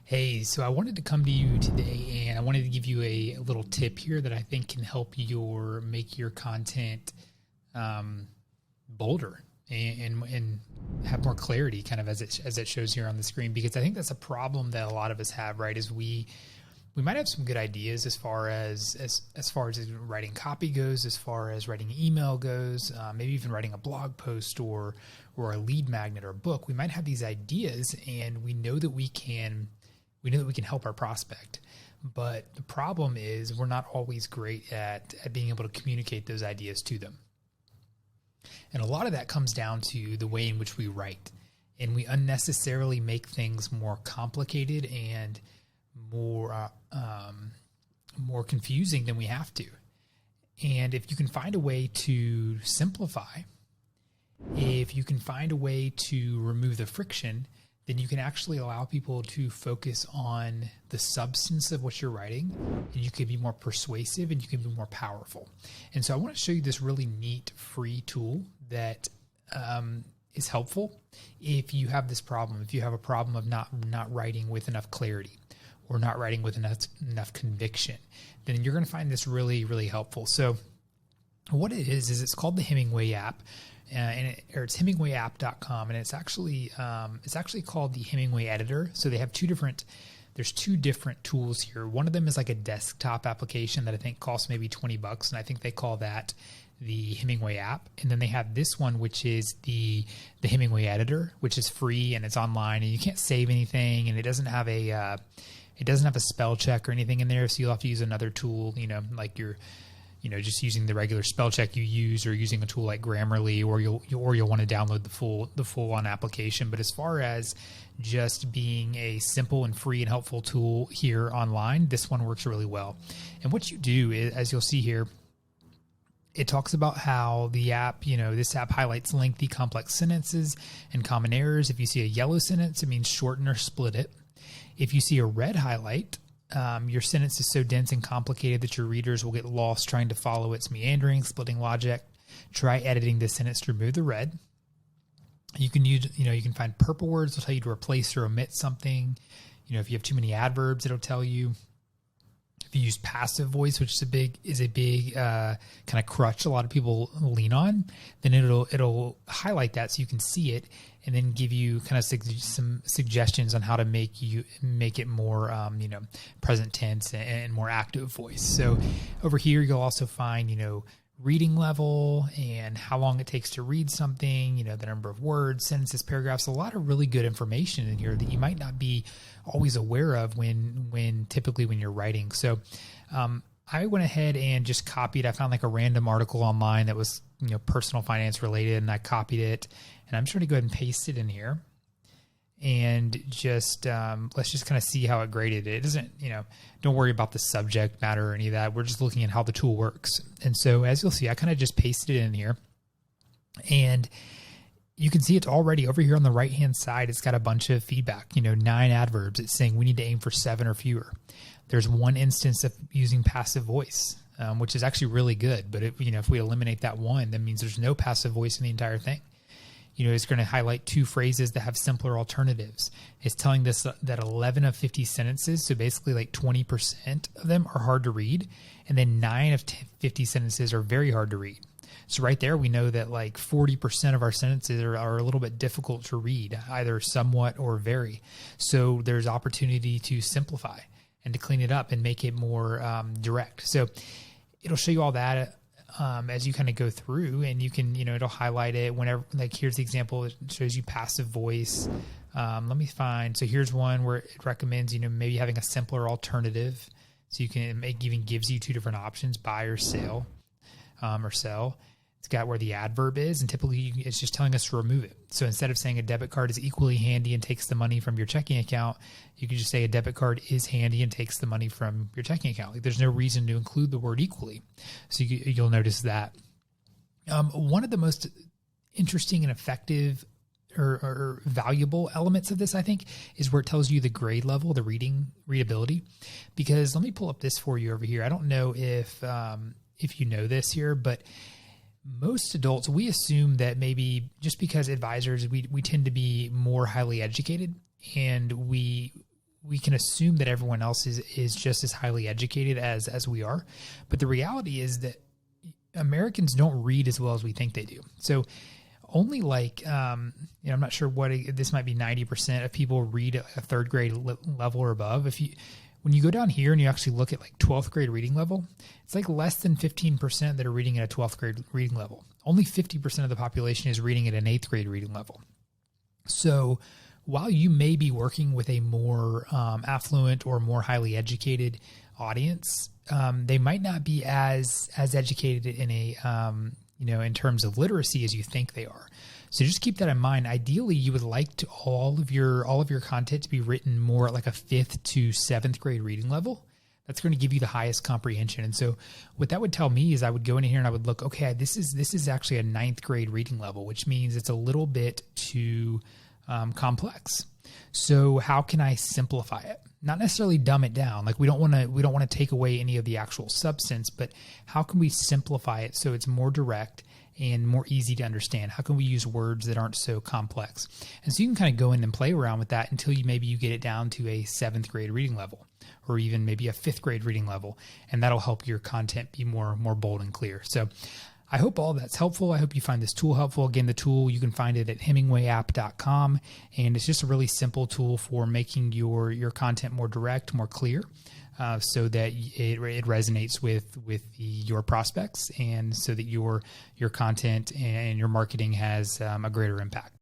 Hey, so I wanted to come to you today and I wanted to give you a little tip here that I think can help make your content bolder and have more clarity kind of as it shows here on the screen, because I think that's a problem that a lot of us have, right? Is we might have some good ideas as far as writing copy goes, as far as writing email goes, maybe even writing a blog post or a lead magnet or a book. We might have these ideas and we know that we can help our prospect. But the problem is we're not always great at being able to communicate those ideas to them. And a lot of that comes down to the way in which we write. And we unnecessarily make things more complicated and more confusing than we have to. And if you can find a way to simplify, if you can find a way to remove the friction, then you can actually allow people to focus on the substance of what you're writing, and you can be more persuasive and you can be more powerful. And so I want to show you this really neat free tool that is helpful if you have this problem. If you have a problem of not writing with enough clarity or not writing with enough conviction, then you're going to find this really, really helpful. So what it is it's called the Hemingway App. It's HemingwayApp.com, and it's actually called the Hemingway Editor. So they have there's two different tools here. One of them is like a desktop application that I think costs maybe $20, and I think they call that the Hemingway App. And then they have this one, which is the Hemingway Editor, which is free and it's online, and you can't save anything, and it doesn't have a spell check or anything in there. So you'll have to use another tool, like just using the regular spell check you use, or using a tool like Grammarly, or you'll want to download the full on application. But as far as just being a simple and free and helpful tool here online, this one works really well. And what you do is, as you'll see here, it talks about how the app, this app highlights lengthy, complex sentences and common errors. If you see a yellow sentence, it means shorten or split it. If you see a red highlight, your sentence is so dense and complicated that your readers will get lost trying to follow its meandering, splitting logic. Try editing this sentence to remove the red. You can you can find purple words. It'll tell you to replace or omit something. If you have too many adverbs, it'll tell you. If you use passive voice, which is a big kind of crutch a lot of people lean on, then it'll highlight that so you can see it, and then give you kind of some suggestions on how to make it more present tense and more active voice. So over here you'll also find reading level and how long it takes to read something, the number of words, sentences, paragraphs, a lot of really good information in here that you might not be always aware of when you're writing. So I went ahead and just copied. I found like a random article online that was personal finance related, and I copied it, and I'm just going to go ahead and paste it in here. And just let's just kind of see how it graded. It doesn't, don't worry about the subject matter or any of that. We're just looking at how the tool works. And so as you'll see, I kind of just pasted it in here, and you can see it's already over here on the right-hand side. It's got a bunch of feedback, 9 adverbs. It's saying we need to aim for 7 or fewer. There's one instance of using passive voice, which is actually really good. But if we eliminate that one, that means there's no passive voice in the entire thing. It's going to highlight 2 phrases that have simpler alternatives. It's telling us that 11 of 50 sentences, so basically like 20% of them, are hard to read, and then 9 of 50 sentences are very hard to read. So right there, we know that like 40% of our sentences are a little bit difficult to read, either somewhat or very. So there's opportunity to simplify and to clean it up and make it more direct. So it'll show you all that as you kind of go through, and you can, it'll highlight it whenever, like here's the example. It shows you passive voice. Let me find, so here's one where it recommends, maybe having a simpler alternative. So it even gives you 2 different options, buy or sell, or sell. It's got where the adverb is, and typically it's just telling us to remove it. So instead of saying a debit card is equally handy and takes the money from your checking account, you can just say a debit card is handy and takes the money from your checking account. Like there's no reason to include the word equally. So you'll notice that. One of the most interesting and effective or valuable elements of this, I think, is where it tells you the grade level, the readability. Because let me pull up this for you over here. I don't know if you know this here, but most adults, we assume that maybe just because advisors, we tend to be more highly educated, and we we can assume that everyone else is just as highly educated as we are. But the reality is that Americans don't read as well as we think they do. So only I'm not sure this might be 90% of people read a third grade level or above. When you go down here and you actually look at 12th grade reading level, it's less than 15% that are reading at a 12th grade reading level. Only 50% of the population is reading at an 8th grade reading level. So while you may be working with a more affluent or more highly educated audience, they might not be as educated in in terms of literacy as you think they are. So just keep that in mind. Ideally, you would like all of your content to be written more at a 5th to 7th grade reading level. That's going to give you the highest comprehension. And so what that would tell me is I would go in here and I would look, okay, this is actually a 9th grade reading level, which means it's a little bit too complex. So how can I simplify it? Not necessarily dumb it down. We don't want to take away any of the actual substance, but how can we simplify it so it's more direct and more easy to understand? How can we use words that aren't so complex? And so you can kind of go in and play around with that until you get it down to a 7th grade reading level, or even maybe a 5th grade reading level. And that'll help your content be more bold and clear. So I hope all that's helpful. I hope you find this tool helpful. Again, the tool, you can find it at hemingwayapp.com. And it's just a really simple tool for making your content more direct, more clear, so that it resonates with your prospects, and so that your content and your marketing has a greater impact.